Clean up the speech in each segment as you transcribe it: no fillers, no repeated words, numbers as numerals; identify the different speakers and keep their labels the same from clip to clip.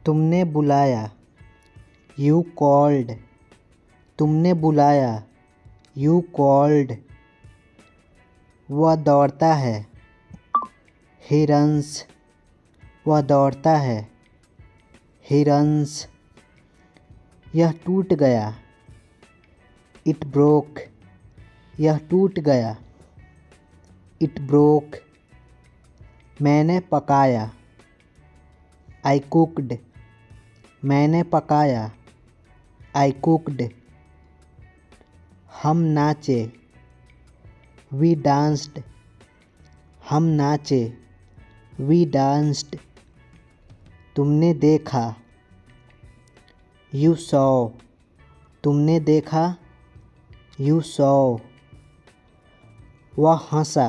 Speaker 1: तुमने बुलाया, you called. तुमने बुलाया, यू कॉल्ड। वह दौड़ता है, ही रन्स। वह दौड़ता है, ही रन्स। यह टूट गया, इट ब्रोक। यह टूट गया, इट ब्रोक। मैंने पकाया, आई कुक्ड। मैंने पकाया, आई कुक्ड। हम नाचे, वी डांस्ड। हम नाचे, वी डांस्ड। तुमने देखा, यू सॉ। तुमने देखा, यू सॉ। वह हंसा,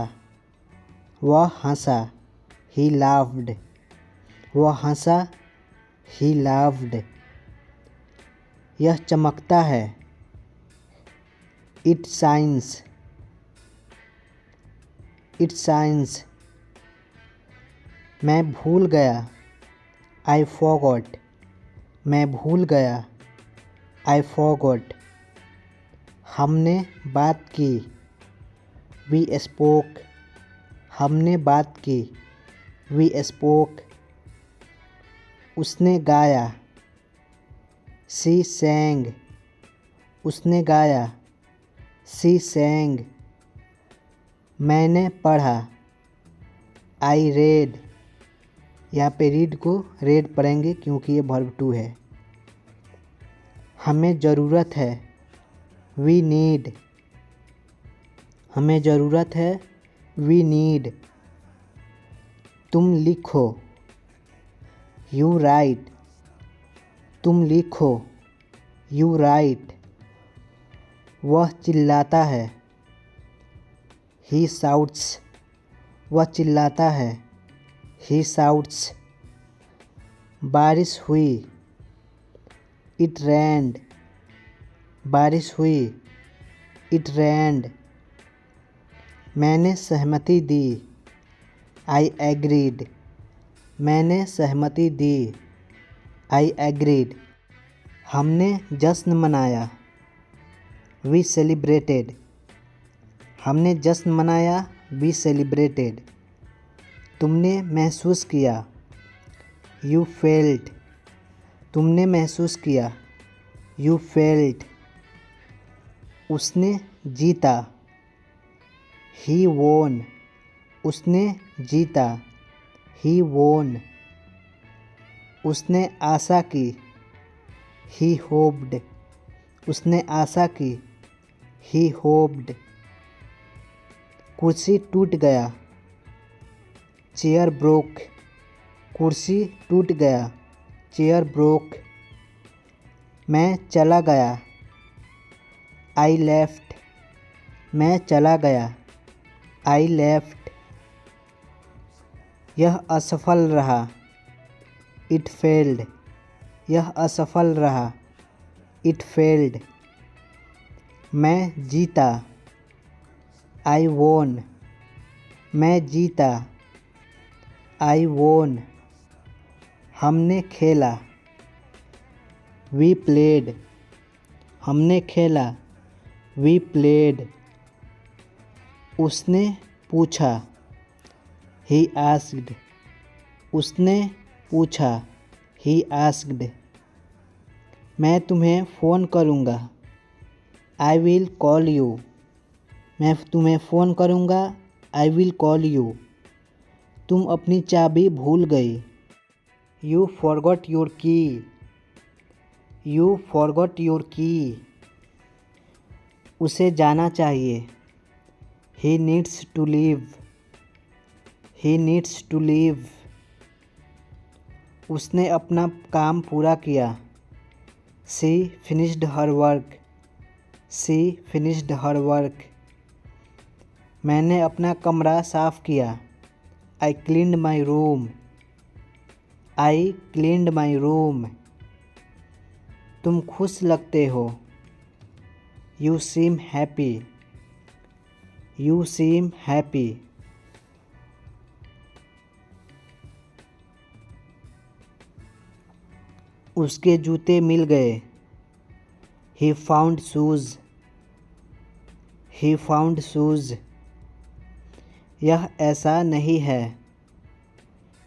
Speaker 1: वह हंसा, ही लाफ्ड। वह हंसा, ही लाफ्ड। यह चमकता है, इट शाइन्स। It shines. मैं भूल गया, आई फॉरगॉट। मैं भूल गया, आई फॉरगॉट। हमने बात की, वी स्पोक। हमने बात की, वी स्पोक। उसने गाया, शी सैंग। उसने गाया, शी सैंग। मैंने पढ़ा, आई रेड। यहाँ पे रीड को रेड पढ़ेंगे क्योंकि ये वर्ब टू है। हमें ज़रूरत है, वी नीड। हमें ज़रूरत है, वी नीड। तुम लिखो, यू राइट। तुम लिखो, यू राइट। वह चिल्लाता है, ही शाउट्स। वह चिल्लाता है, ही शाउट्स। बारिश हुई, इट रेन्ड। बारिश हुई, इट रेन्ड। मैंने सहमति दी, आई एग्रीड। मैंने सहमति दी, आई एग्रीड। हमने जश्न मनाया, वी सेलिब्रेटेड। हमने जश्न मनाया, वी सेलिब्रेटेड। तुमने महसूस किया, यू फेल्ट। तुमने महसूस किया, यू फेल्ट। उसने जीता, ही वोन। उसने जीता, ही वोन। उसने आशा की, ही होप्ड। उसने आशा की, ही होप्ड। कुर्सी टूट गया, चेयर ब्रोक। कुर्सी टूट गया, चेयर ब्रोक। मैं चला गया, आई लेफ्ट। मैं चला गया, आई लेफ्ट। यह असफल रहा, इट फेल्ड। यह असफल रहा, इट फेल्ड। मैं जीता, आई वोन। मैं जीता, आई वोन। हमने खेला, वी प्लेड। हमने खेला, वी प्लेड। उसने पूछा, ही आस्क्ड। उसने पूछा, ही आस्क्ड। मैं तुम्हें फ़ोन करूँगा, आई विल कॉल यू। मैं तुम्हें फ़ोन करूँगा, आई विल कॉल यू। तुम अपनी चाबी भूल गई, you forgot your key. You forgot your key. उसे जाना चाहिए, he needs to leave. He needs to leave. उसने अपना काम पूरा किया, she finished her work. She finished her work. मैंने अपना कमरा साफ़ किया, I cleaned my room. I cleaned my room. तुम खुश लगते हो, you seem happy. You seem happy. उसके जूते मिल गए। He found shoes. He found shoes. यह ऐसा नहीं है।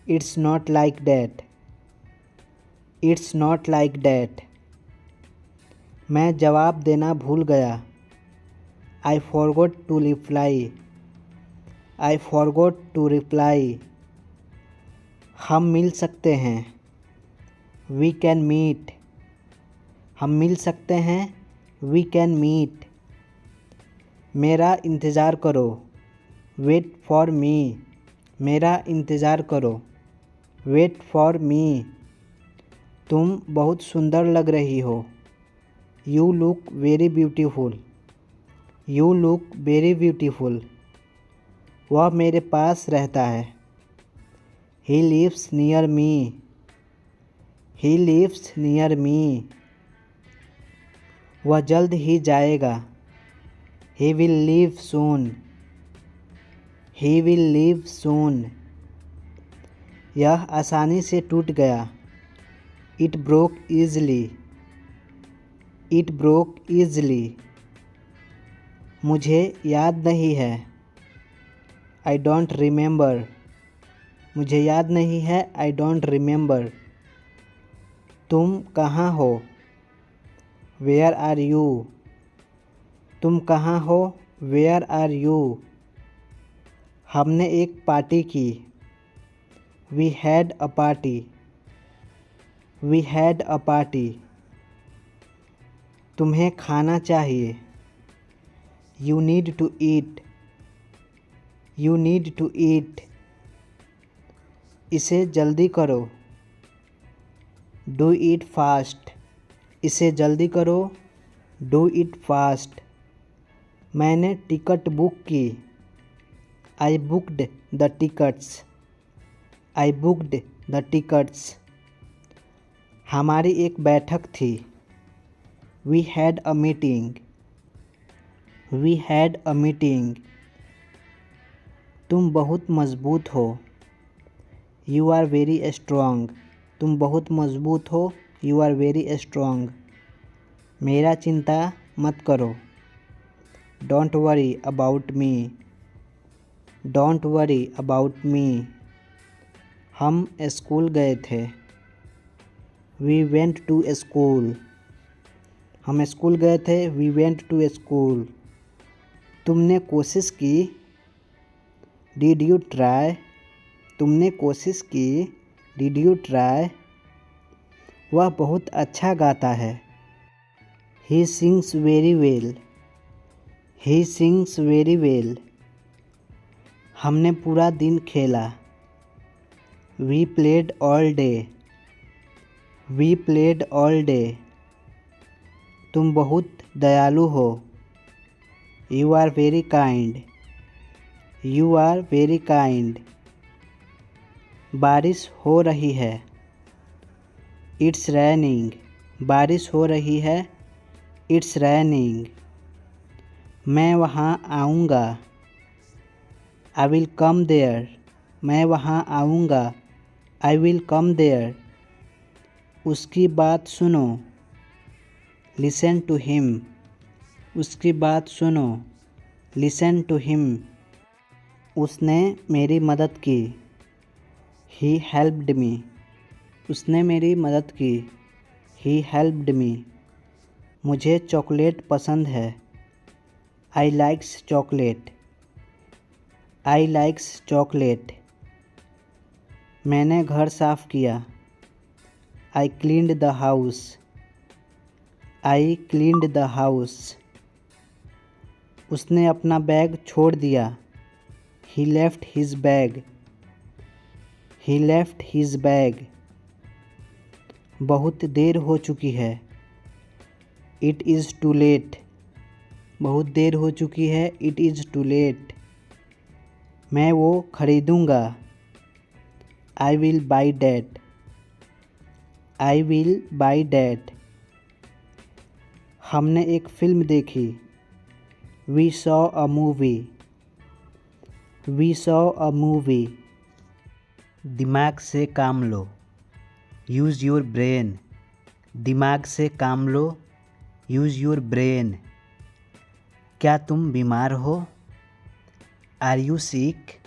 Speaker 1: It's not like that. It's not like that. मैं जवाब देना भूल गया। I forgot to reply. I forgot to reply. हम मिल सकते हैं। We can meet. हम मिल सकते हैं। We can meet. मेरा इंतज़ार करो। Wait for me. मेरा इंतज़ार करो। Wait for me. तुम बहुत सुंदर लग रही हो। You look very beautiful. You look very beautiful. वह मेरे पास रहता है। ही lives near me. He lives near me. वह जल्द ही जाएगा। He will leave soon. He will leave soon. यह आसानी से टूट गया। It broke easily. It broke easily. मुझे याद नहीं है। I don't remember. मुझे याद नहीं है। I don't remember. तुम कहाँ हो। Where are you. तुम कहाँ हो। Where are you. हमने एक पार्टी की। We had a party. We had a party. तुम्हें खाना चाहिए। You need to eat. You need to eat. इसे जल्दी करो। Do it fast. इसे जल्दी करो। Do it fast. मैंने टिकट बुक की। I booked the tickets. I booked the tickets. हमारी एक बैठक थी। We had a meeting. We had a meeting. तुम बहुत मज़बूत हो। You are very strong. तुम बहुत मज़बूत हो। You are very strong. मेरा चिंता मत करो। Don't worry about me. Don't worry about me. हम स्कूल गए थे। We went to school. हम स्कूल गए थे। We went to school. तुमने कोशिश की। Did you try. तुमने कोशिश की। Did you try. वह बहुत अच्छा गाता है। He sings very well. He sings very well. हमने पूरा दिन खेला। We played all day. We played all day. तुम बहुत दयालु हो। You are very kind. You are very kind. बारिश हो रही है। It's raining. बारिश हो रही है। It's raining. मैं वहाँ आऊँगा। I will come there. मैं वहाँ आऊँगा। I will come there. उसकी बात सुनो। Listen to him. उसकी बात सुनो। Listen to him. उसने मेरी मदद की। He helped me. उसने मेरी मदद की। He helped me. मुझे चॉकलेट पसंद है। I likes chocolate. I likes chocolate. मैंने घर साफ़ किया। I cleaned the house. I cleaned the house. उसने अपना बैग छोड़ दिया। He left his bag. He left his bag. बहुत देर हो चुकी है। It is too late. बहुत देर हो चुकी है। It is too late. मैं वो खरीदूँगा। I will buy that. I will buy that. हमने एक फ़िल्म देखी। We saw a movie. We saw a movie. दिमाग से काम लो। Use your brain. दिमाग से काम लो, यूज़ योर ब्रेन। क्या तुम बीमार हो? Are you sick?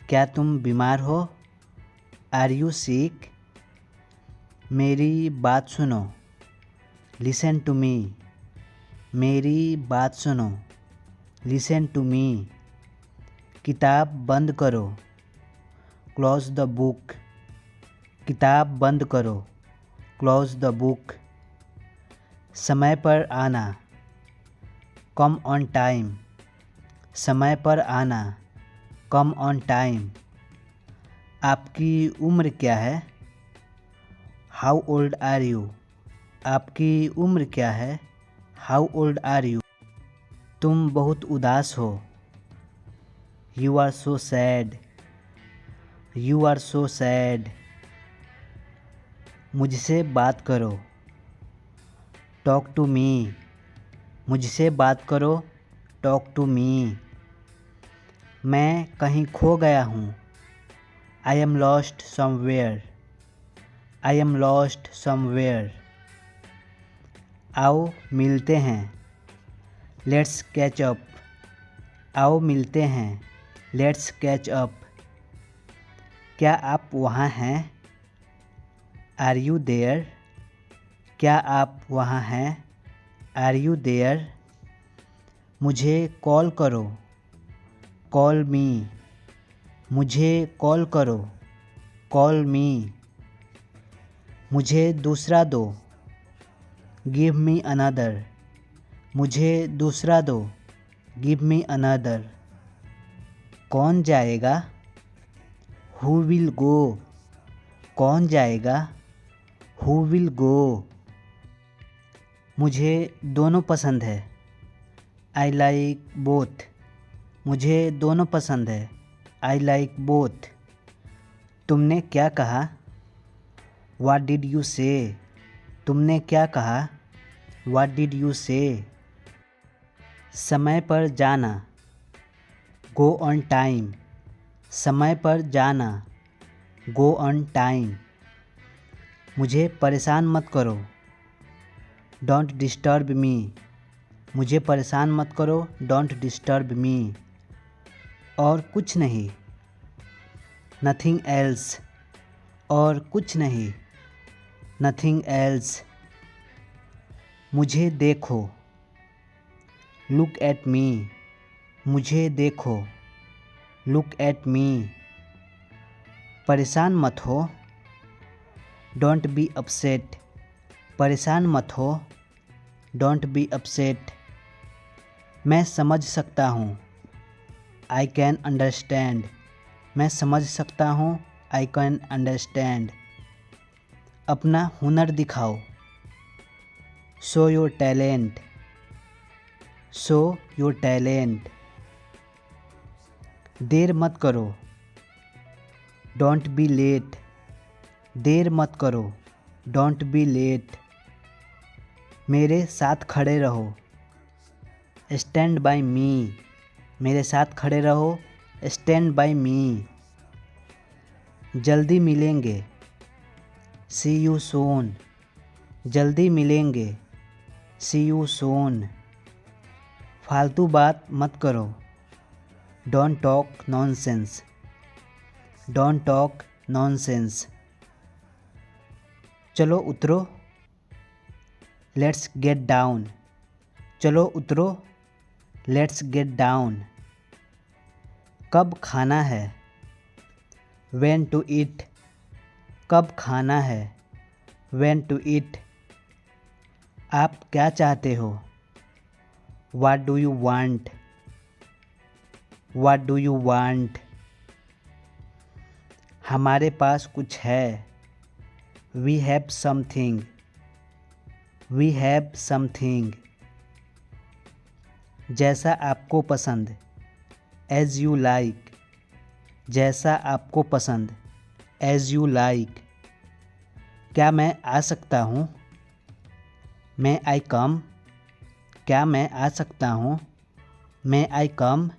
Speaker 1: क्या तुम बीमार हो? Are you sick? मेरी बात सुनो, लिसन टू मी। मेरी बात सुनो, लिसन टू मी। किताब बंद करो, क्लोज द बुक। किताब बंद करो, क्लोज द बुक। समय पर आना, कम ऑन टाइम। समय पर आना, कम ऑन टाइम। आपकी उम्र क्या है? How old are you? आपकी उम्र क्या है? How old are you? तुम बहुत उदास हो, you are so sad. You are so sad. मुझसे बात करो, टॉक टू मी। मुझसे बात करो, टॉक टू मी। मैं कहीं खो गया हूँ, I am lost somewhere. I am lost somewhere. आओ मिलते हैं, लेट्स कैच अप। आओ मिलते हैं, लेट्स कैच अप। क्या आप वहाँ हैं? Are you there? क्या आप वहाँ हैं? Are you there? मुझे कॉल करो, कॉल मी। मुझे कॉल करो, कॉल मी। मुझे दूसरा दो, गिव मी अनदर। मुझे दूसरा दो, गिव मी अनदर। कौन जाएगा? हु विल गो? कौन जाएगा? हु विल गो? मुझे दोनों पसंद है, आई लाइक बोथ। मुझे दोनों पसंद है, आई लाइक बोथ। तुमने क्या कहा? व्हाट डिड यू से? तुमने क्या कहा? व्हाट डिड यू से? समय पर जाना, गो ऑन टाइम। समय पर जाना, गो ऑन टाइम। मुझे परेशान मत करो, डोंट डिस्टर्ब मी। मुझे परेशान मत करो, डोंट डिस्टर्ब मी। और कुछ नहीं, नथिंग एल्स। और कुछ नहीं, नथिंग एल्स। मुझे देखो, लुक एट मी। मुझे देखो, लुक एट मी। परेशान मत हो, डोंट बी अपसेट। परेशान मत हो, डोंट बी अपसेट। मैं समझ सकता हूँ, आई कैन अंडरस्टैंड। मैं समझ सकता हूँ, आई कैन अंडरस्टैंड। अपना हुनर दिखाओ, show your talent. Show your talent. देर मत करो, डोंट बी लेट। देर मत करो, डोंट बी लेट। मेरे साथ खड़े रहो, स्टैंड बाय मी। मेरे साथ खड़े रहो, स्टैंड बाय मी। जल्दी मिलेंगे, सी यू सून। जल्दी मिलेंगे, सी यू सून। फालतू बात मत करो, don't talk nonsense. Don't talk nonsense. चलो उतरो, लेट्स गेट डाउन। चलो उतरो, लेट्स गेट डाउन। कब खाना है? When to eat. कब खाना है? When to eat. आप क्या चाहते हो? What do you want? What do you want. हमारे पास कुछ है, we have something. We have something. जैसा आपको पसंद, एज यू लाइक। जैसा आपको पसंद, एज यू लाइक। क्या मैं आ सकता हूँ? मैं आई कम। क्या मैं आ सकता हूँ? मैं आई कम।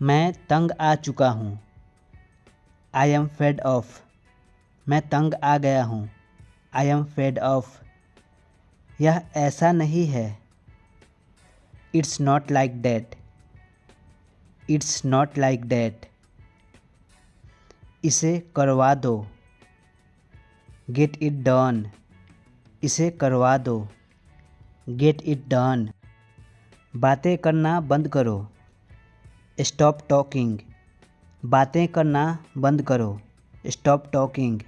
Speaker 1: मैं तंग आ चुका हूँ, आई एम फेड ऑफ, मैं तंग आ गया हूँ। आई एम फेड ऑफ, यह ऐसा नहीं है। It's not like that, it's not like that, इसे करवा दो। गेट इट डन, इसे करवा दो। गेट इट डन, बातें करना बंद करो। स्टॉप टॉकिंग, बातें करना बंद करो। स्टॉप टॉकिंग,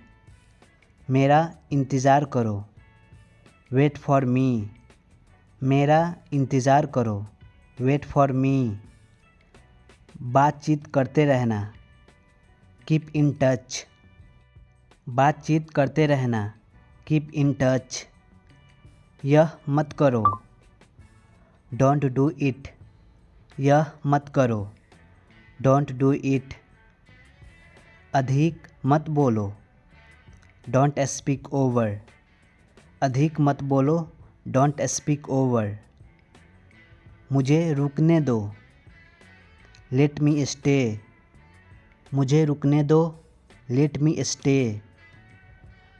Speaker 1: मेरा इंतज़ार करो। वेट फॉर मी, मेरा इंतज़ार करो। वेट फॉर मी, बातचीत करते रहना। कीप इन टच, बातचीत करते रहना। कीप इन टच, यह मत करो। डोंट डू इट, यह मत करो। डोंट डू इट, अधिक मत बोलो। डोंट स्पीक ओवर, अधिक मत बोलो। डोंट स्पीक ओवर, मुझे रुकने दो। लेट मी स्टे, मुझे रुकने दो। लेट मी स्टे,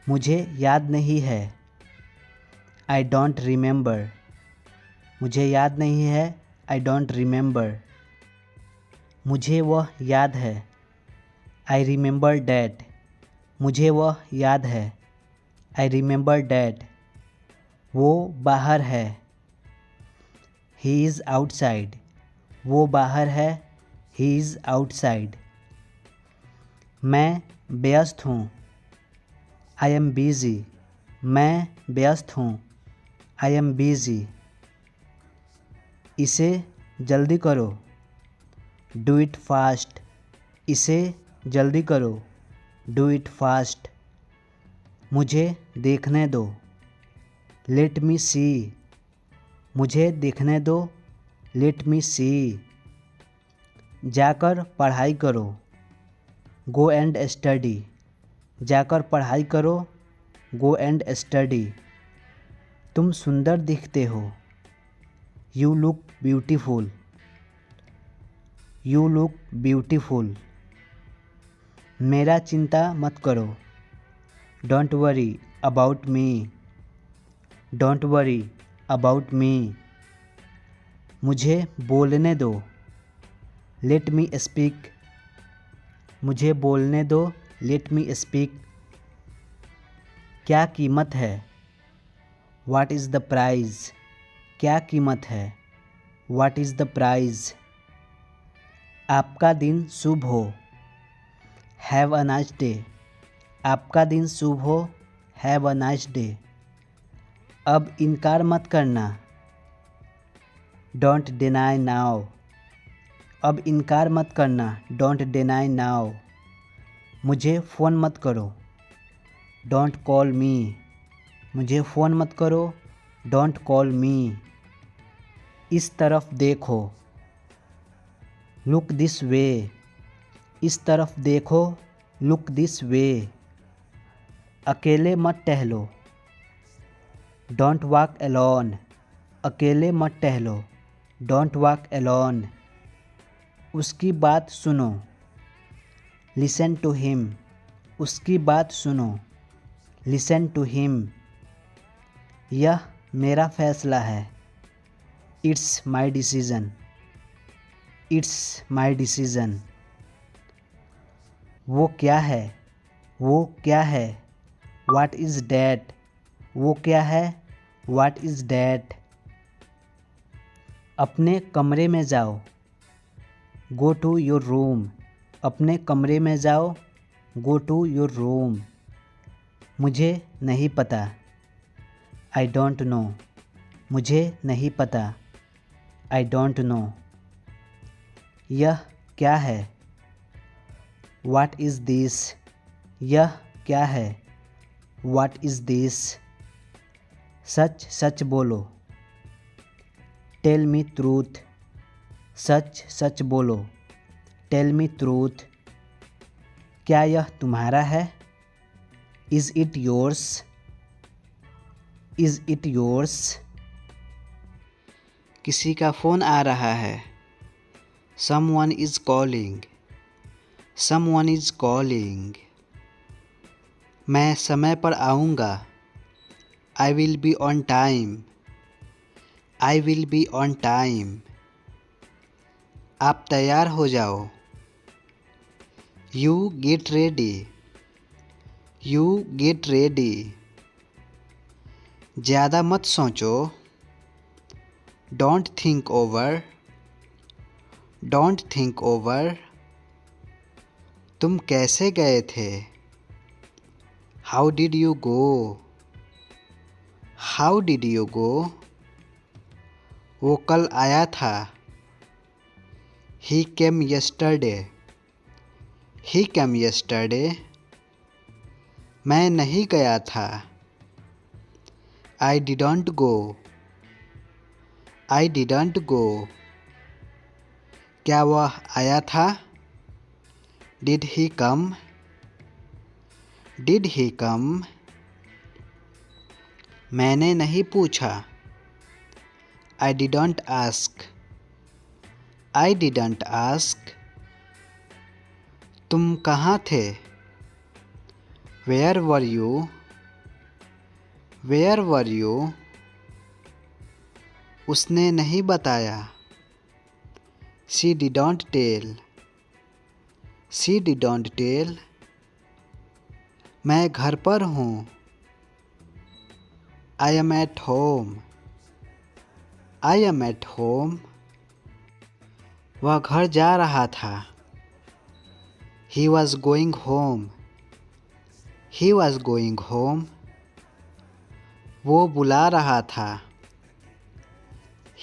Speaker 1: मुझे याद नहीं है। आई डोंट रिमेंबर, मुझे याद नहीं है। आई डोंट रिमेंबर, मुझे वह याद है। आई रिमेंबर डैट, मुझे वह याद है। आई रिमेंबर डैट, वो बाहर है। ही इज़ आउटसाइड, वो बाहर है। ही इज़ आउटसाइड, मैं व्यस्त हूँ। आई एम बिज़ी, मैं व्यस्त हूँ। आई एम बिज़ी, इसे जल्दी करो। डू इट फास्ट, इसे जल्दी करो। डू इट फास्ट, मुझे देखने दो। लेट मी सी, मुझे देखने दो। लेट मी सी, जाकर पढ़ाई करो। गो एंड स्टडी, जाकर पढ़ाई करो। गो एंड स्टडी, तुम सुंदर दिखते हो। You look beautiful, you look beautiful, मेरा चिंता मत करो। Don't worry about me, don't worry about me, मुझे बोलने दो। लेट मी स्पीक, मुझे बोलने दो। लेट मी स्पीक, क्या कीमत है। व्हाट इज़ द प्राइज़, क्या कीमत है। व्हाट इज़ द प्राइज़, आपका दिन शुभ हो। हैव अ नाइस डे, आपका दिन शुभ हो। हैव अ नाइस डे, अब इनकार मत करना। डोंट डिनाई नाउ, अब इनकार मत करना। डोंट डिनाई नाउ, मुझे फ़ोन मत करो। डोंट कॉल मी, मुझे फ़ोन मत करो। डोंट कॉल मी, इस तरफ देखो। लुक दिस वे, इस तरफ देखो। लुक दिस वे, अकेले मत टहलो। डोंट वॉक अलोन, अकेले मत टहलो। डोंट वॉक अलोन, उसकी बात सुनो। लिसन टू हिम, उसकी बात सुनो। लिसन टू हिम, यह मेरा फैसला है। It's my decision, it's my decision, वो क्या है। वो क्या है। व्हाट इज़ डैट, वो क्या है। व्हाट इज़ डैट, अपने कमरे में जाओ। गो टू योर रूम, अपने कमरे में जाओ। गो टू योर रूम, मुझे नहीं पता। आई डोंट नो, मुझे नहीं पता। आई डोंट नो, यह क्या है। व्हाट इज़ दिस, यह क्या है। व्हाट इज़ दिस, सच सच बोलो। टेल मी ट्रूथ, सच सच बोलो। टेल मी ट्रूथ, क्या यह तुम्हारा है। Is it yours, is it yours, किसी का फ़ोन आ रहा है। Someone is calling, Someone is calling. मैं समय पर आऊँगा. I will be on time. I will be on time. आप तैयार हो जाओ. You get ready. You get ready. ज़्यादा मत सोचो. Don't think over. Don't think over. तुम कैसे गए थे? How did you go? How did you go? वो कल आया था. He came yesterday. He came yesterday. मैं नहीं गया था. I didn't go. I didn't go. क्या वह आया था? Did he come? Did he come? मैंने नहीं पूछा. I didn't ask. I didn't ask. तुम कहाँ थे? Where were you? Where were you? उसने नहीं बताया. She didn't tell. She didn't tell. मैं घर पर हूँ. I am at home. I am at home. वह घर जा रहा था. He was going home. He was going home. वो बुला रहा था.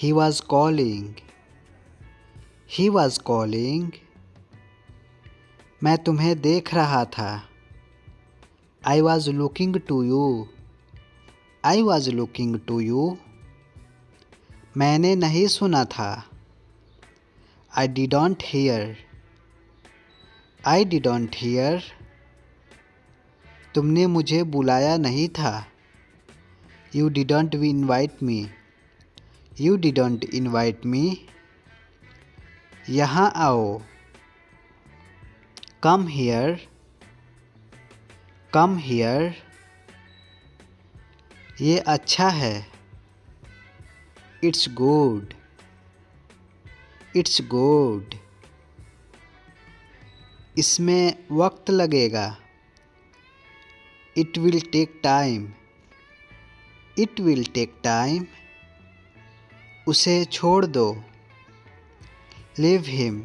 Speaker 1: He was calling. He was calling. मैं तुम्हें देख रहा था. I was looking to you. I was looking to you. मैंने नहीं सुना था. I didn't hear. I didn't hear. तुमने मुझे बुलाया नहीं था. You didn't invite me. You didn't invite me. यहाँ आओ. Come here. Come here. ये अच्छा है. It's good. It's good. इसमें वक्त लगेगा. It will take time. It will take time. उसे छोड़ दो. Leave him.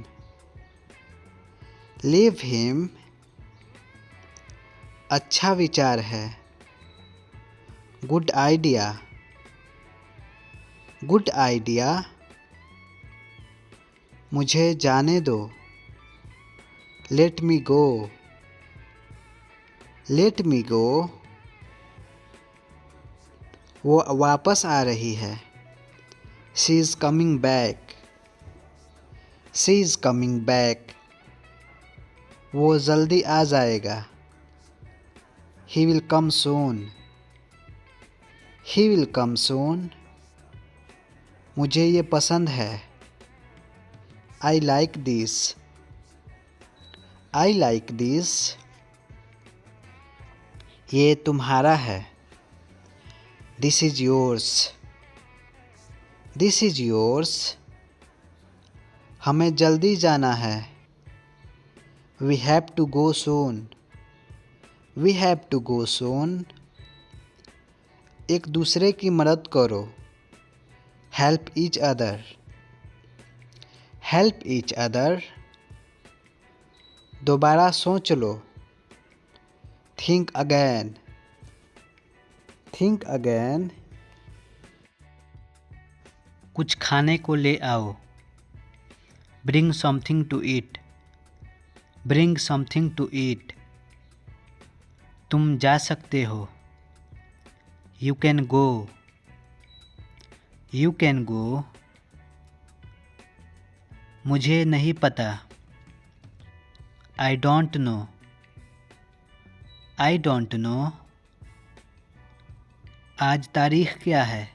Speaker 1: Leave him. अच्छा विचार है. Good idea. Good idea. मुझे जाने दो. Let me go. Let me go. वो वापस आ रही है. She is coming back. She is coming back. वो जल्दी आ जाएगा. He will come soon. He will come soon. मुझे ये पसंद है. I like this. I like this. ये तुम्हारा है. This is yours. This is yours. हमें जल्दी जाना है. We have to go soon. We have to go soon. एक दूसरे की मदद करो. Help each other. Help each other. दोबारा सोच लो. Think again. Think again. कुछ खाने को ले आओ. Bring something to eat. Bring something to eat. तुम जा सकते हो. You can go. You can go. मुझे नहीं पता. I don't know. I don't know. आज तारीख क्या है?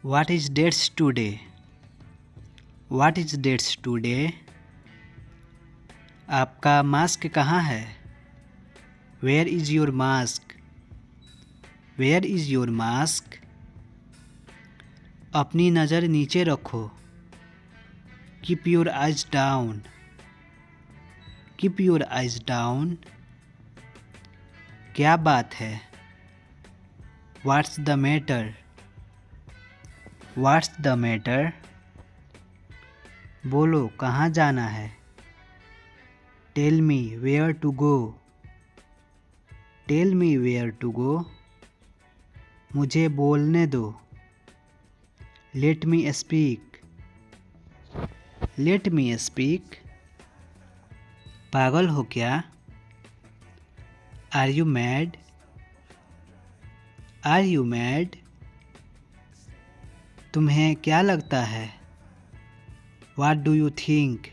Speaker 1: What is dates today? What is dates today? आपका मास्क कहाँ है? Where is your mask? Where is your mask? अपनी नज़र नीचे रखो। Keep your eyes down. Keep your eyes down. क्या बात है? What's the matter? What's the matter? बोलो कहाँ जाना है? Tell me where to go. Tell me where to go. मुझे बोलने दो। Let me speak. Let me speak. पागल हो क्या? Are you mad? Are you mad? तुम्हें क्या लगता है? What do you think?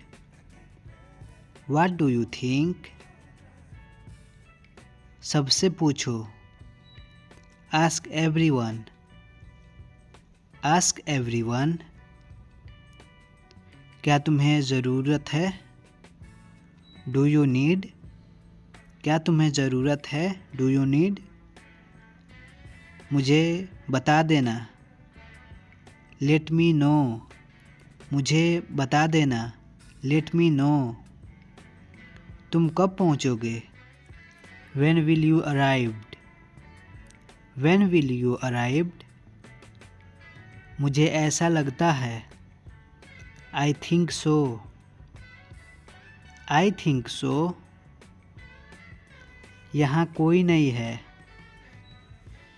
Speaker 1: What do you think? सबसे पूछो। Ask everyone. Ask everyone. क्या तुम्हें ज़रूरत है? Do you need? क्या तुम्हें ज़रूरत है? Do you need? मुझे बता देना। Let me know. मुझे बता देना। Let me know. तुम कब पहुँचोगे? When will you arrived? When will you arrived? मुझे ऐसा लगता है। I think so. I think so. यहाँ कोई नहीं है।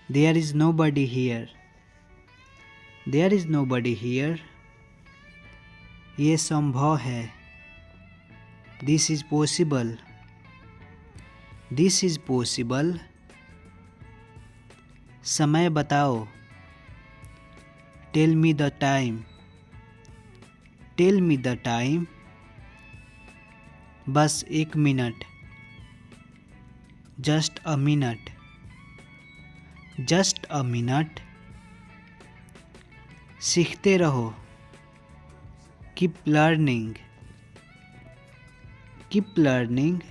Speaker 1: There is nobody here. There is nobody here. ये संभव है। This is possible. This is possible. समय बताओ। Tell me the time. Tell me the time. बस एक minute. Just a minute. Just a minute. सीखते रहो। Keep learning. Keep learning.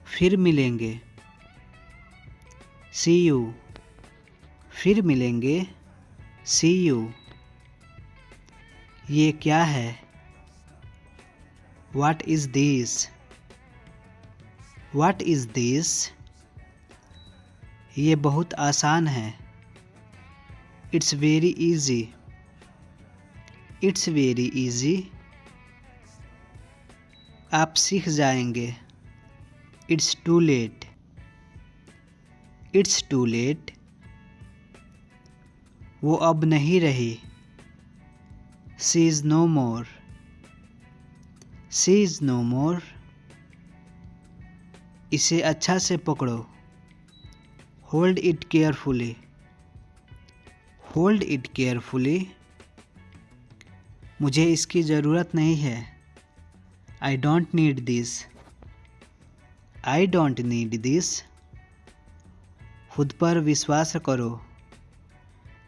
Speaker 1: फिर मिलेंगे। See you. फिर मिलेंगे। See you. ये क्या है? What is this? What is this? ये बहुत आसान है। It's very easy. It's very easy. आप सीख जाएंगे। It's too late. It's too late. वो अब नहीं रही। She is no more. She is no more. इसे अच्छा से पकड़ो। Hold it carefully. Hold it carefully. मुझे इसकी ज़रूरत नहीं है। I don't need this. I don't need this. खुद पर विश्वास करो।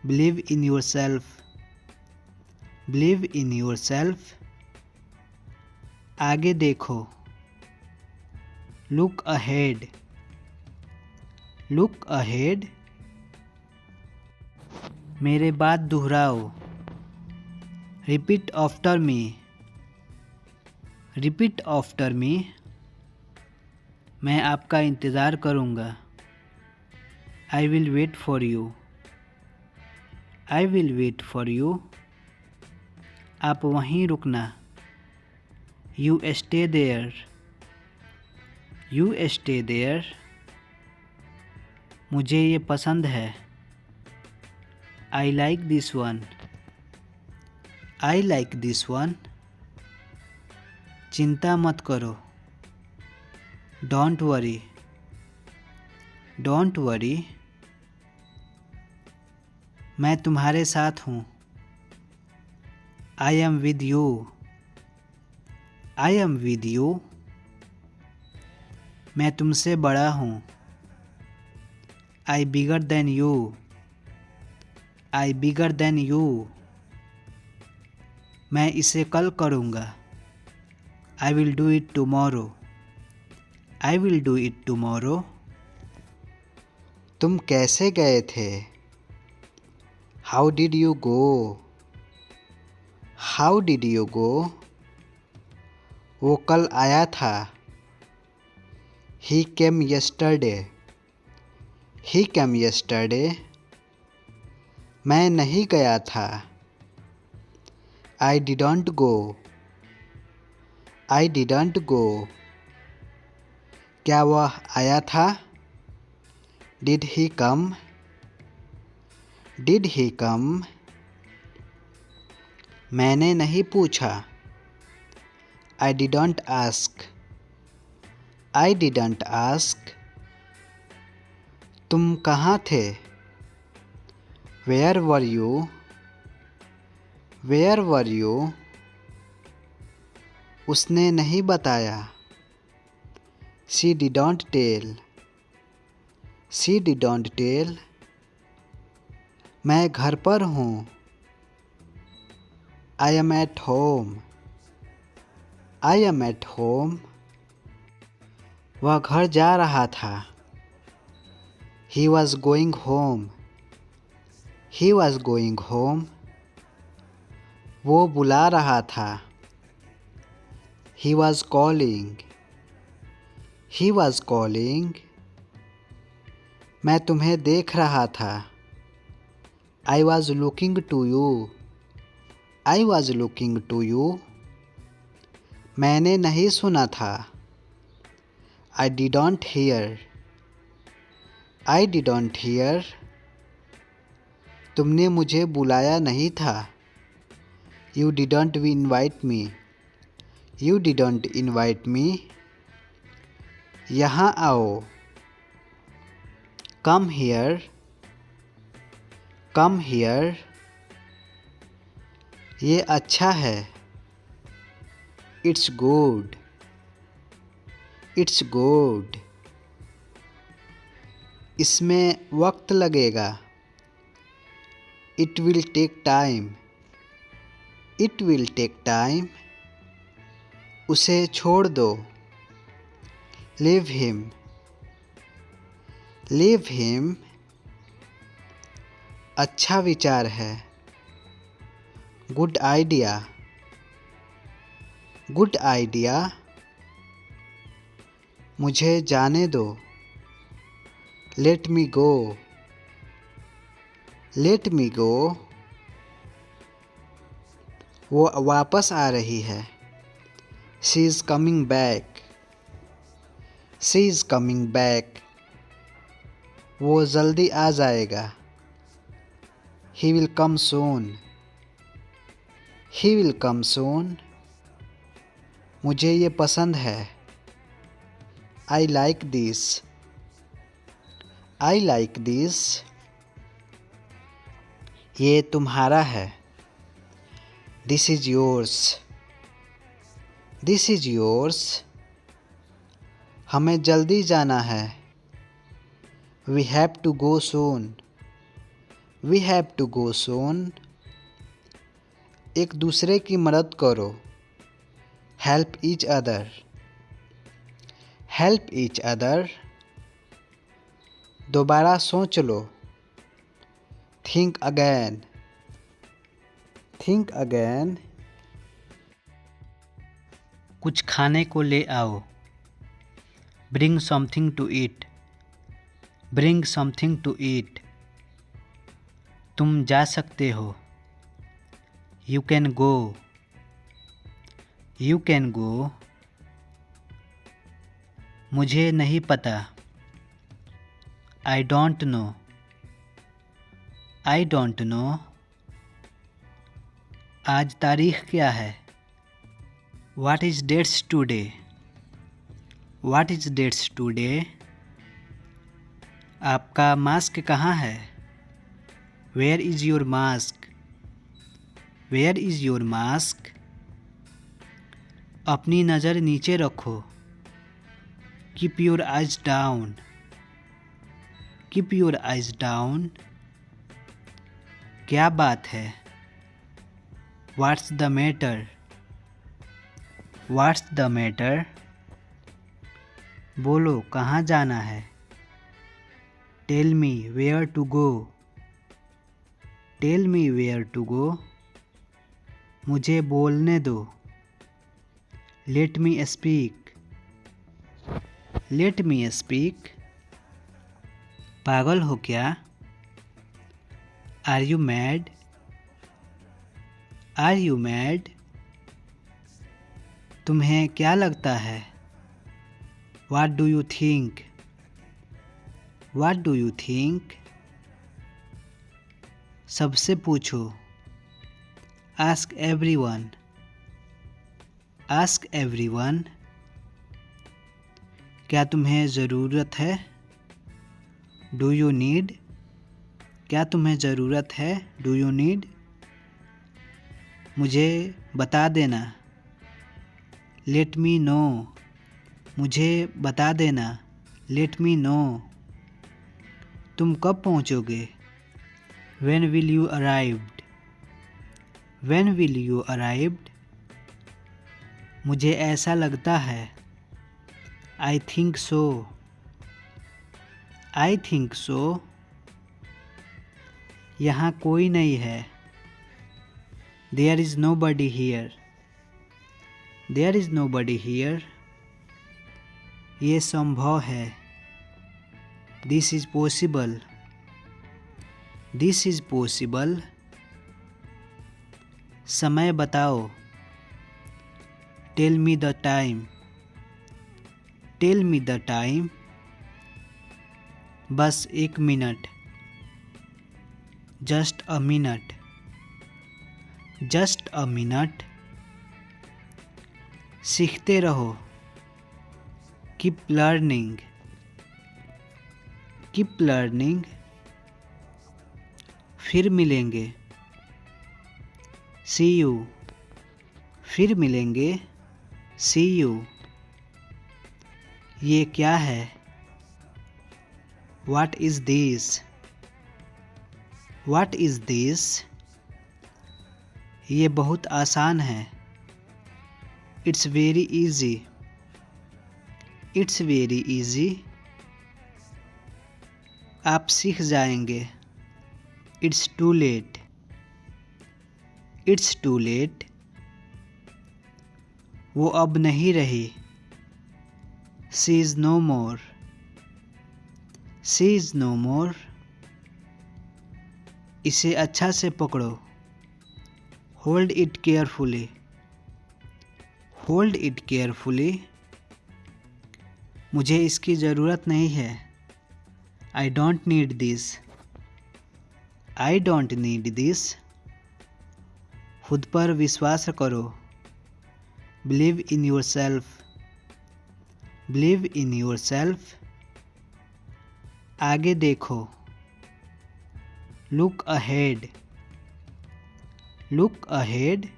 Speaker 1: Believe in yourself. Believe in yourself. आगे देखो। Look ahead. Look ahead. मेरे बात दोहराओ। Repeat after me. Repeat after me. मैं आपका इंतज़ार करूँगा। I will wait for you. I will wait for you. आप वहीं रुकना। You stay there. You stay there. मुझे ये पसंद है। I like this one. I like this one. चिंता मत करो। Don't worry. Don't worry. मैं तुम्हारे साथ हूँ। I am with you. I am with you. मैं तुमसे बड़ा हूँ। I bigger than you. I bigger than you. मैं इसे कल करूँगा। I will do it tomorrow. I will do it tomorrow. तुम कैसे गए थे? How did you go? How did you go? वो कल आया था. He came yesterday. He came yesterday. मैं नहीं गया था. I didn't go. I didn't go. क्या वह आया था? Did he come? Did he come? मैंने नहीं पूछा. I didn't ask. I didn't ask. तुम कहाँ थे? Where were you? Where were you? उसने नहीं बताया. She didn't tell. She didn't tell. मैं घर पर हूँ. I am at home. I am at home. वह घर जा रहा था. He was going home. He was going home. वो बुला रहा था. He was calling. He was calling. मैं तुम्हें देख रहा था. I was looking to you. I was looking to you. मैंने नहीं सुना था. I didn't hear. I didn't hear. तुमने मुझे बुलाया नहीं था. You didn't invite me. You didn't invite me. यहाँ आओ. Come here. Come here. ये अच्छा है. It's good. It's good. इसमें वक्त लगेगा. It will take time. It will take time. उसे छोड़ दो. Leave him. Leave him. अच्छा विचार है. Good idea. Good idea. मुझे जाने दो. Let me go. Let me go. वो वापस आ रही है. She is coming back. She is coming back. वो जल्दी आ जाएगा. He will come soon. He will come soon. मुझे ये पसंद है. I like this. I like this. ये तुम्हारा है. This is yours. This is yours. हमें जल्दी जाना है. We have to go soon. We have to go soon. एक दूसरे की मदद करो. Help each other. Help each other. दोबारा सोच लो. Think again. Think again. कुछ खाने को ले आओ. Bring something to eat. Bring something to eat. तुम जा सकते हो. You can go. You can go. मुझे नहीं पता. I don't know. I don't know. आज तारीख क्या है? What is dates today? What is dates today? आपका मास्क कहाँ है? Where is your mask? Where is your mask? अपनी नज़र नीचे रखो. Keep your eyes down. Keep your eyes down. क्या बात है? What's the matter? What's the matter? बोलो कहाँ जाना है? Tell me where to go. Tell me where to go. मुझे बोलने दो। Let me speak. Let me speak. पागल हो क्या? Are you mad? Are you mad? तुम्हें क्या लगता है? What do you think? What do you think? सबसे पूछो। Ask everyone. Ask everyone. क्या तुम्हें ज़रूरत है? Do you need? क्या तुम्हें ज़रूरत है? Do you need? मुझे बता देना। Let me know. मुझे बता देना। Let me know. तुम कब पहुँचोगे? When will you arrived? When will you arrived? मुझे ऐसा लगता है। I think so. I think so. यहाँ कोई नहीं है। There is nobody here. There is nobody here. ये संभव है। This is possible. This is possible. समय बताओ। Tell me the time. Tell me the time. बस एक minute. Just a minute. Just a minute. सीखते रहो। Keep learning. Keep learning. फिर मिलेंगे। See you. फिर मिलेंगे। See you. ये क्या है? What is this? What is this? ये बहुत आसान है। It's very easy. It's very easy. आप सीख जाएंगे। It's too late. It's too late. वो अब नहीं रही। She is no more. She is no more. इसे अच्छा से पकड़ो। Hold it carefully. Hold it carefully. मुझे इसकी ज़रूरत नहीं है। I don't need this. I don't need this. खुद पर विश्वास करो। Believe in yourself. Believe in yourself. आगे देखो। Look ahead. Look ahead.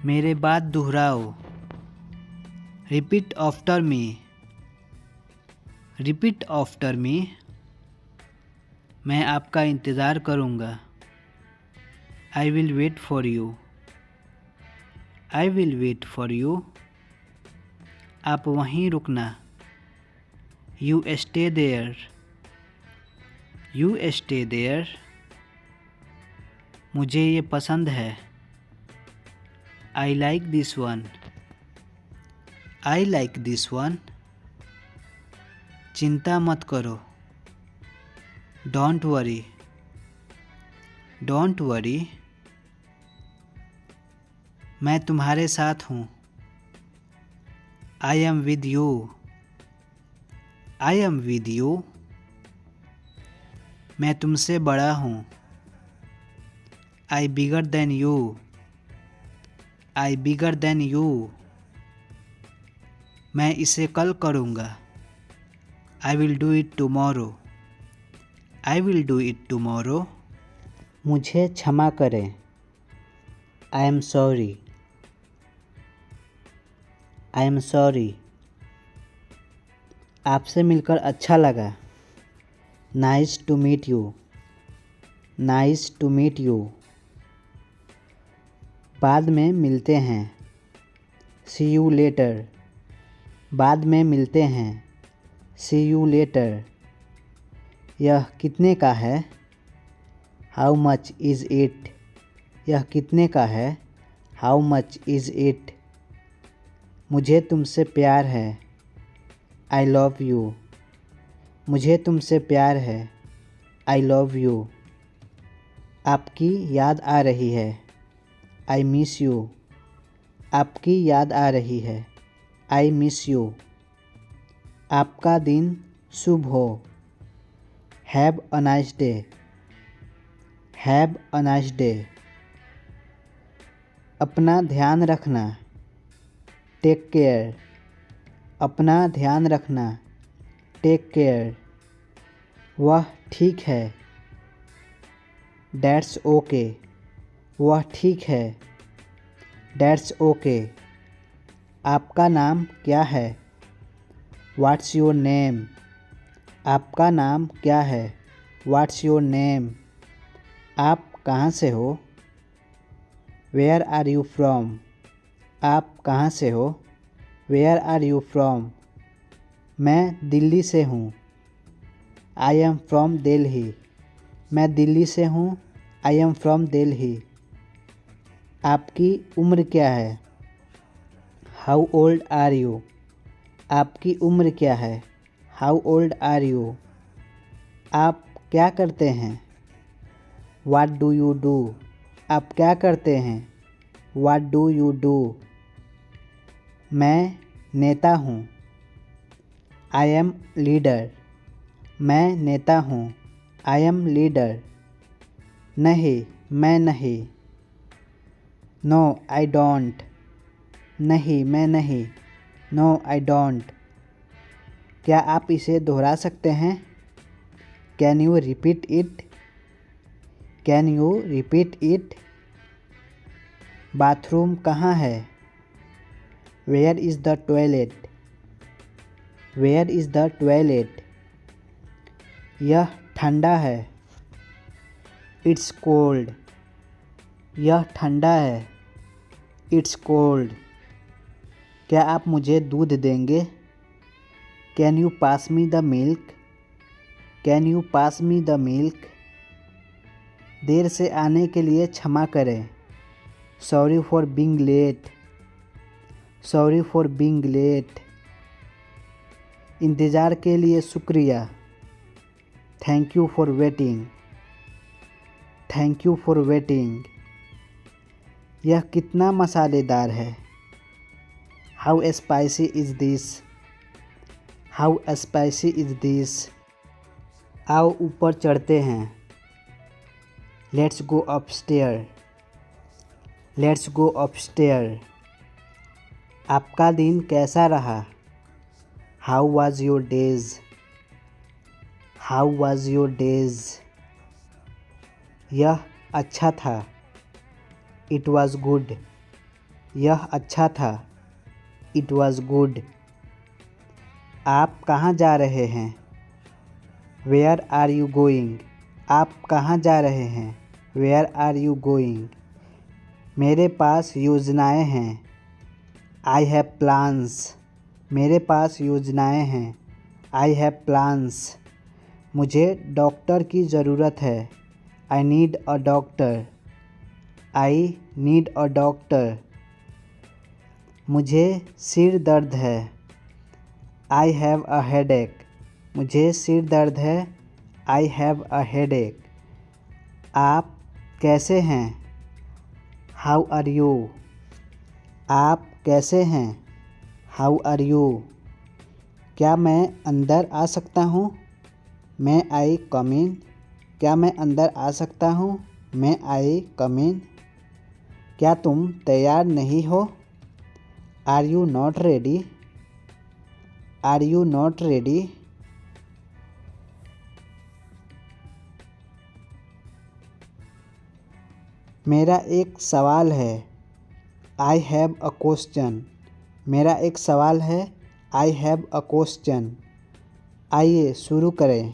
Speaker 1: मेरे बात दोहराओ। Repeat after me. Repeat after me. मैं आपका इंतज़ार करूँगा। I will wait for you. I will wait for you. आप वहीं रुकना। You stay there. You stay there. मुझे ये पसंद है। I like this one. I like this one. चिंता मत करो। Don't worry. Don't worry. मैं तुम्हारे साथ हूँ। I am with you. I am with you. मैं तुमसे बड़ा हूँ। I bigger than you. I bigger than you. मैं इसे कल करूँगा। I will do it tomorrow. I will do it tomorrow. मुझे क्षमा करें। I am sorry. I am sorry. आपसे मिलकर अच्छा लगा। Nice to meet you. Nice to meet you. बाद में मिलते हैं। सी यू लेटर। बाद में मिलते हैं। सी यू लेटर। यह कितने का है? How much is it? यह कितने का है? How much is it? मुझे तुमसे प्यार है। I love you. मुझे तुमसे प्यार है। I love you. आपकी याद आ रही है। I miss you. आपकी याद आ रही है। I miss you. आपका दिन शुभ हो। Have a nice day. Have a nice day. अपना ध्यान रखना। Take care. अपना ध्यान रखना। Take care. वह ठीक है। That's okay. वह ठीक है। That's okay. आपका नाम क्या है? What's your name? आपका नाम क्या है? What's your name? आप कहाँ से हो? Where are you from? आप कहाँ से हो? Where are you from? मैं दिल्ली से हूँ। I am from Delhi. मैं दिल्ली से हूँ। I am from Delhi. आपकी उम्र क्या है? How old are you? आपकी उम्र क्या है? How old are you? आप क्या करते हैं? What do you do? आप क्या करते हैं? What do you do? मैं नेता हूँ। I am leader. मैं नेता हूँ। I am leader. नहीं, मैं नहीं। No I don't. नहीं, मैं नहीं। No I don't. क्या आप इसे दोहरा सकते हैं? Can you repeat it? Can you repeat it? Bathroom कहाँ है? Where is the toilet? Where is the toilet? यह ठंडा है। It's cold. यह ठंडा है। It's cold. क्या आप मुझे दूध देंगे? Can you pass me the milk? Can you pass me the milk? देर से आने के लिए क्षमा करें। Sorry for being late. Sorry for being late. इंतज़ार के लिए शुक्रिया। Thank you for waiting. Thank you for waiting. यह कितना मसालेदार है? How spicy is this? How spicy is this? आओ ऊपर चढ़ते हैं। Let's go upstair. Let's go upstair. आपका दिन कैसा रहा? How was your days? How was your days? यह अच्छा था। It was good. यह अच्छा था। It was good. आप कहाँ जा रहे हैं? Where are you going? आप कहाँ जा रहे हैं? Where are you going? मेरे पास योजनाएं हैं। I have plans. मेरे पास योजनाएं हैं। I have plans. मुझे डॉक्टर की ज़रूरत है। I need a doctor. I need a doctor. मुझे सिर दर्द है। I have a headache. मुझे सिर दर्द है। I have a headache. आप कैसे हैं? How are you? आप कैसे हैं? How are you? क्या मैं अंदर आ सकता हूँ? मैं आई कम इन? क्या मैं अंदर आ सकता हूँ? मैं आई कम इन? क्या तुम तैयार नहीं हो? Are you not ready? Are you not ready? मेरा एक सवाल है। I have a question. मेरा एक सवाल है। I have a question. आइए शुरू करें।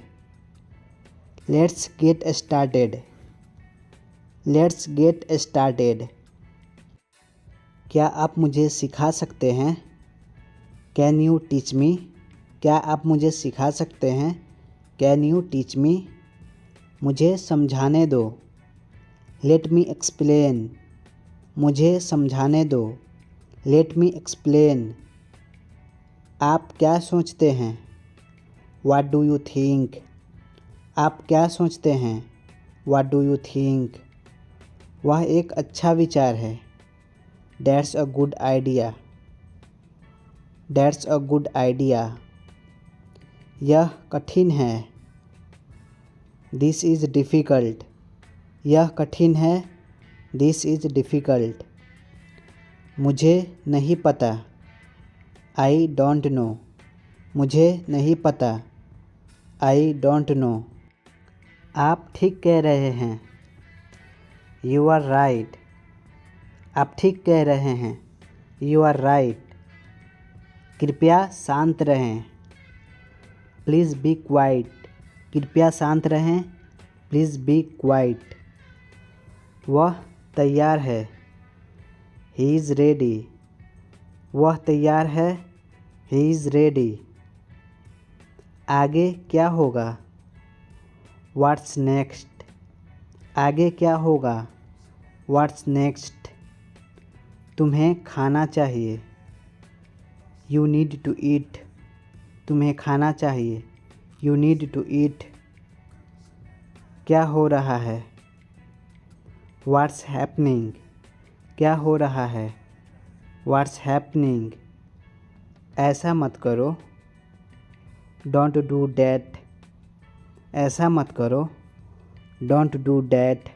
Speaker 1: Let's get started. Let's get started. क्या आप मुझे सिखा सकते हैं? Can you teach me? क्या आप मुझे सिखा सकते हैं? Can you teach me? मुझे समझाने दो। Let me explain. मुझे समझाने दो। Let me explain. आप क्या सोचते हैं? What do you think? आप क्या सोचते हैं? What do you think? वह एक अच्छा विचार है। That's a good idea. That's a good idea. यह कठिन है। This is difficult. यह कठिन है। This is difficult. मुझे नहीं पता। I don't know. मुझे नहीं पता। I don't know. आप ठीक कह रहे हैं। You are right. आप ठीक कह रहे हैं। You are right. कृपया शांत रहें। Please be quiet. कृपया शांत रहें। Please be quiet. वह तैयार है। He is ready. वह तैयार है। He is ready. आगे क्या होगा? What's next? आगे क्या होगा? What's next? तुम्हें खाना चाहिए। You need to eat. तुम्हें खाना चाहिए। You need to eat. क्या हो रहा है? What's happening? क्या हो रहा है? What's happening? ऐसा मत करो। Don't do that. ऐसा मत करो। Don't do that.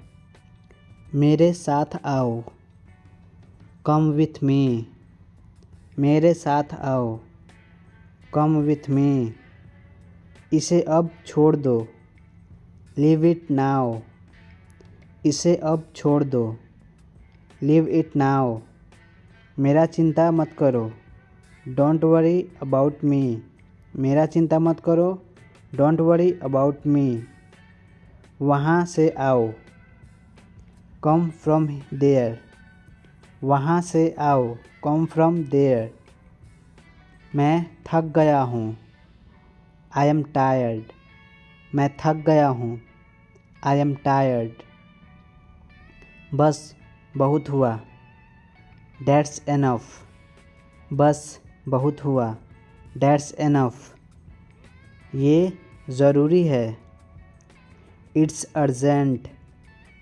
Speaker 1: मेरे साथ आओ। Come with me. मेरे साथ आओ। Come with me. इसे अब छोड़ दो। Leave it now. इसे अब छोड़ दो। Leave it now. मेरा चिंता मत करो। Don't worry about me. मेरा चिंता मत करो। Don't worry about me. वहाँ से आओ। Come from there. वहाँ से आओ। Come from there. मैं थक गया हूँ। I am tired. मैं थक गया हूँ। I am tired. बस बहुत हुआ। That's enough. बस बहुत हुआ। That's enough. ये ज़रूरी है। It's urgent.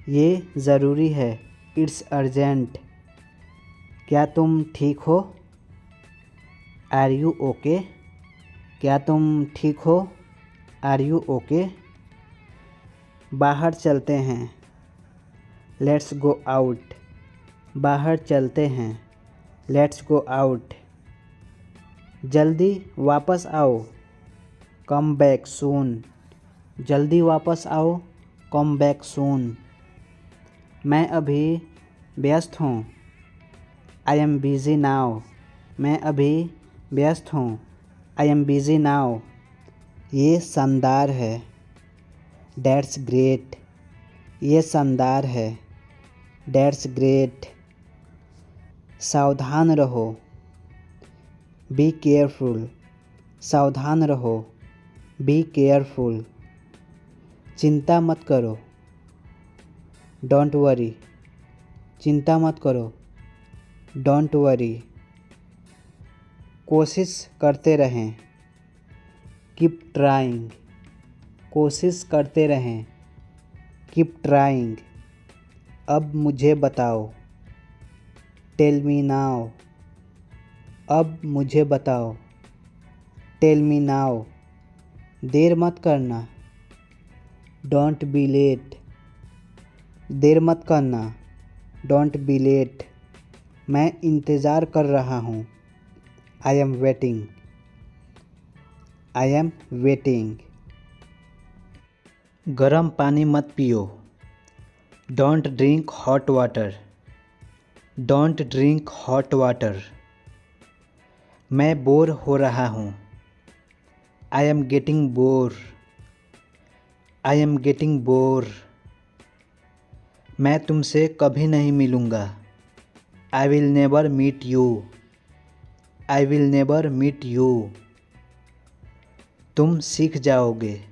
Speaker 1: ये ज़रूरी है। It's urgent. क्या तुम ठीक हो? Are you okay? क्या तुम ठीक हो? Are you okay? बाहर चलते हैं। Let's go out. बाहर चलते हैं। Let's go out. जल्दी वापस आओ। Come back soon. जल्दी वापस आओ। Come back soon. मैं अभी व्यस्त हूँ। I am busy now. मैं अभी व्यस्त हूँ। I am busy now. ये शानदार है। That's great. ये शानदार है। That's great. सावधान रहो। Be careful. सावधान रहो। Be careful. चिंता मत करो। Don't worry. चिंता मत करो। Don't worry. कोशिश करते रहें। Keep trying. कोशिश करते रहें। Keep trying. अब मुझे बताओ। Tell me now. अब मुझे बताओ। Tell me now. देर मत करना। Don't be late. देर मत करना। Don't be late. मैं इंतज़ार कर रहा हूँ। I am waiting. I am waiting. गर्म पानी मत पियो। Don't drink hot water. Don't drink hot water. मैं बोर हो रहा हूँ। I am getting bore. I am getting bore. मैं तुमसे कभी नहीं मिलूँगा। I will never meet you. I will never meet you. तुम सीख जाओगे।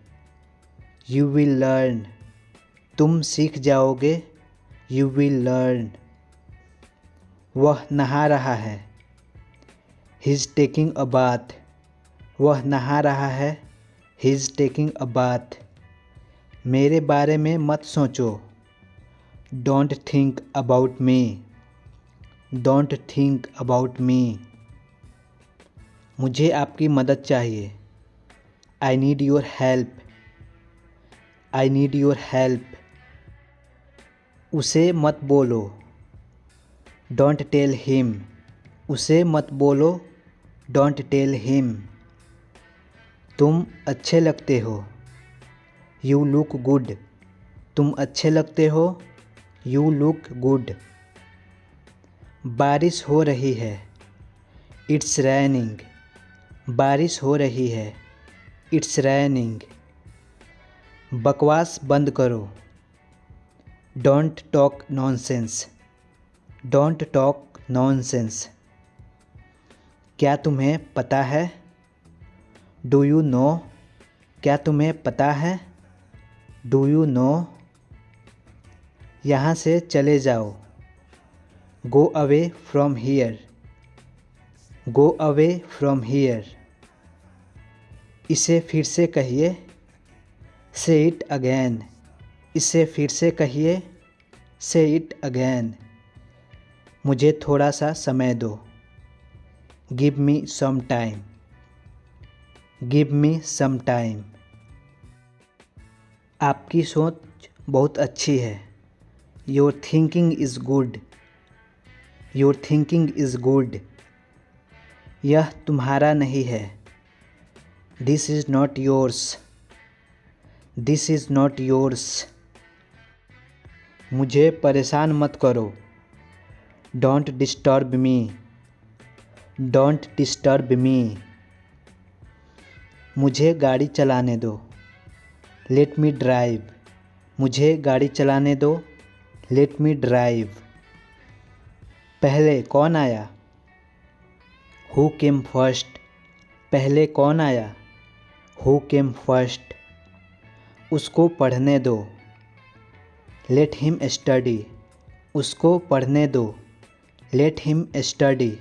Speaker 1: You will learn. तुम सीख जाओगे। You will learn. वह नहा रहा है। He is taking a bath. वह नहा रहा है। He is taking a bath. मेरे बारे में मत सोचो। Don't think about me. Don't think about me. मुझे आपकी मदद चाहिए। I need your help. I need your help. उसे मत बोलो। Don't tell him. उसे मत बोलो। Don't tell him. तुम अच्छे लगते हो। You look good. तुम अच्छे लगते हो। You look good. बारिश हो रही है। It's raining. बारिश हो रही है। It's raining. बकवास बंद करो। Don't talk nonsense. Don't talk nonsense. क्या तुम्हें पता है? Do you know? क्या तुम्हें पता है? Do you know? यहाँ से चले जाओ। Go away from here. Go away from here. इसे फिर से कहिए। से इट अगेन। इसे फिर से कहिए। से इट अगेन। मुझे थोड़ा सा समय दो। Give me some time. Give me some time. आपकी सोच बहुत अच्छी है। Your thinking is good. Your thinking is good. यह तुम्हारा नहीं है। This is not yours. This is not yours. मुझे परेशान मत करो। Don't disturb me. Don't disturb me. मुझे गाड़ी चलाने दो। Let me drive. मुझे गाड़ी चलाने दो। Let me drive. पहले कौन आया? Who came first. पहले कौन आया? Who came first. उसको पढ़ने दो। Let him study. उसको पढ़ने दो। Let him study.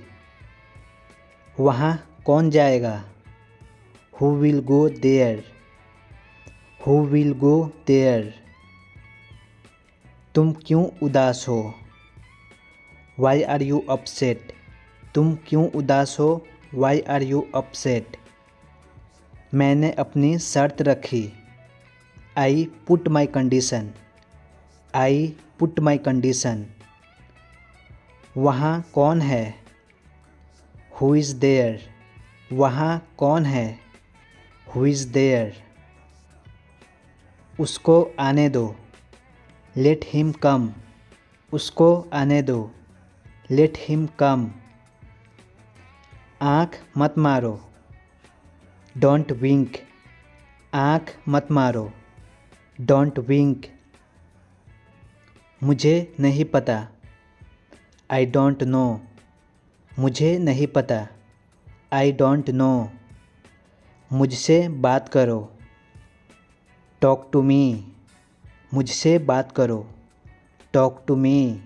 Speaker 1: वहाँ कौन जाएगा? Who will go there. Who will go there. तुम क्यों उदास हो? Why are you upset. तुम क्यों उदास हो? Why are you upset. मैंने अपनी शर्त रखी। I put my condition. I put my condition. वहाँ कौन है? Who is there. वहाँ कौन है? Who is there. उसको आने दो। Let him come. उसको आने दो। Let him come. आँख मत मारो। Don't wink. आँख मत मारो। Don't wink. मुझे नहीं पता। I don't know. मुझे नहीं पता। I don't know. मुझसे बात करो। Talk to me. मुझसे बात करो। Talk to me.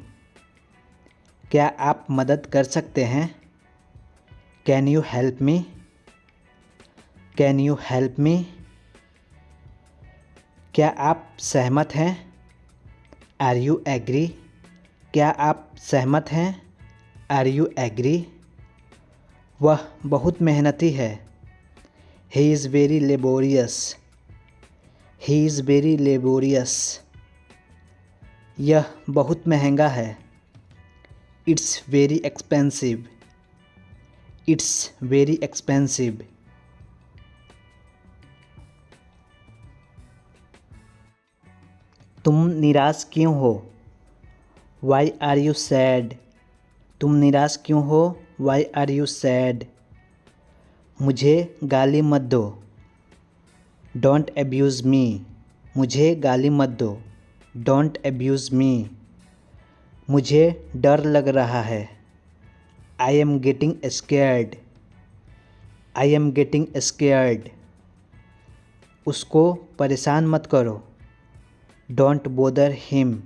Speaker 1: क्या आप मदद कर सकते हैं? Can you help me? Can you help me? क्या आप सहमत हैं? Are you agree? क्या आप सहमत हैं? Are you agree? वह बहुत मेहनती है। He is very laborious. He is very laborious. यह बहुत महंगा है। It's very expensive. It's very expensive. तुम निराश क्यों हो? Why are you sad. तुम निराश क्यों हो? Why are you sad. मुझे गाली मत दो। Don't abuse me. मुझे गाली मत दो। Don't abuse me. मुझे डर लग रहा है। I am getting scared. I am getting scared. उसको परेशान मत करो। Don't bother him.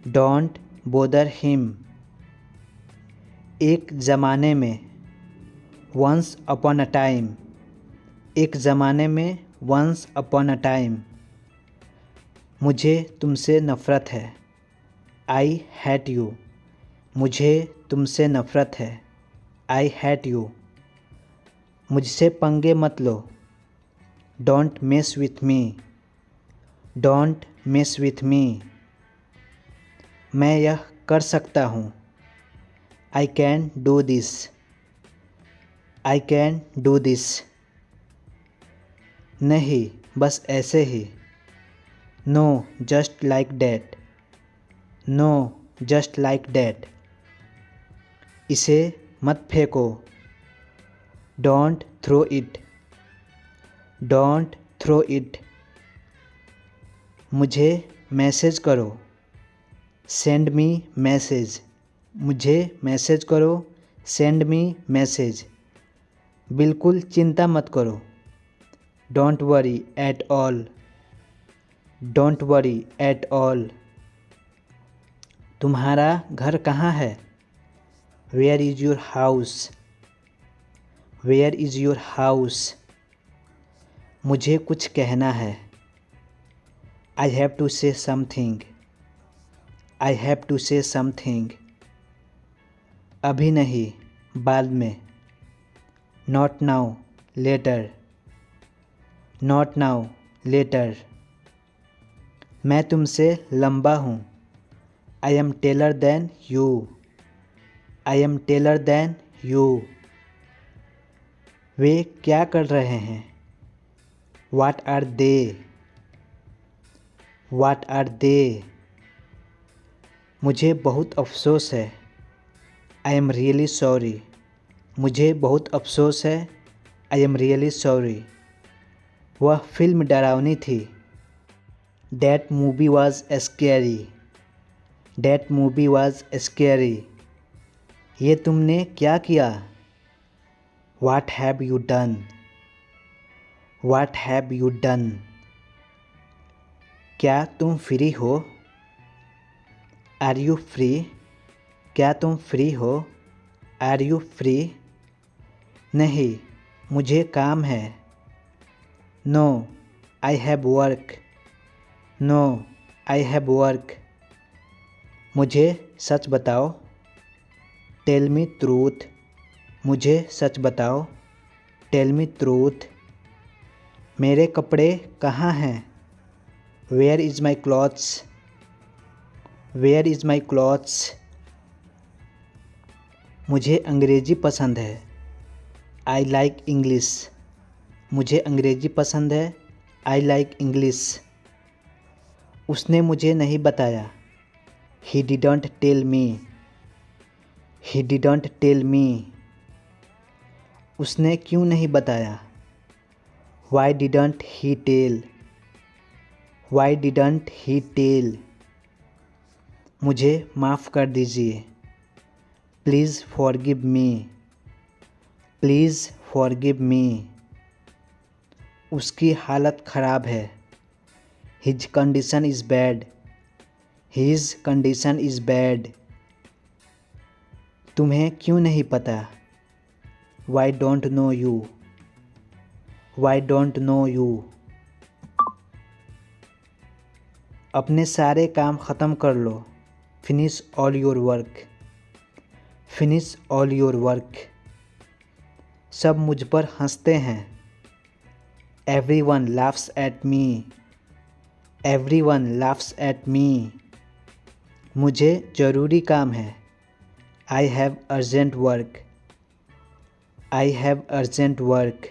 Speaker 1: Don't bother him. एक ज़माने में, वंस अपॉन अ टाइम। एक ज़माने में, वंस अपॉन अ टाइम। मुझे तुमसे नफ़रत है। I hate you. मुझे तुमसे नफ़रत है। I hate you. मुझसे पंगे मत लो। Don't mess with me. Don't mess with me. मैं यह कर सकता हूँ। I can do this. I can do this. नहीं, बस ऐसे ही। No just like that. No just like that. इसे मत फेंको। डोंट थ्रो इट। डोंट थ्रो इट। मुझे मैसेज करो। Send me message. मुझे मैसेज करो। Send me message. बिल्कुल चिंता मत करो। Don't worry at all. Don't worry at all. तुम्हारा घर कहाँ है? Where is your house? Where is your house? मुझे कुछ कहना है। I have to say something. I have to say something. अभी नहीं, बाद में। Not now, later. Not now, later. मैं तुमसे लंबा हूँ। I am taller than you. I am taller than you. वे क्या कर रहे हैं? वाट are they? What are they? मुझे बहुत अफसोस है। I am really sorry. मुझे बहुत अफसोस है। I am really sorry. वह फिल्म डरावनी थी। That movie was scary. That movie was scary. ये तुमने क्या किया? What have you done? What have you done? क्या तुम फ्री हो? Are you free? क्या तुम फ्री हो? Are you free? नहीं, मुझे काम है। No, I have work. No I have work. मुझे सच बताओ। Tell me truth. मुझे सच बताओ। Tell me truth. मेरे कपड़े कहाँ हैं? Where is my clothes? Where is my clothes? मुझे अंग्रेज़ी पसंद है। I like English. मुझे अंग्रेज़ी पसंद है। I like English. उसने मुझे नहीं बताया। He didn't tell me. He didn't tell me. उसने क्यों नहीं बताया? Why didn't he tell? Why didn't he tell? मुझे माफ़ कर दीजिए। Please forgive me. Please forgive me. उसकी हालत ख़राब है। His condition is bad. His condition is bad. तुम्हें क्यों नहीं पता? Why don't know you? Why don't know you? अपने सारे काम ख़त्म कर लो। Finish all your work. Finish all your work. सब मुझ पर हंसते हैं। Everyone laughs at me. Everyone laughs at me. मुझे ज़रूरी काम है। I have urgent work. I have urgent work.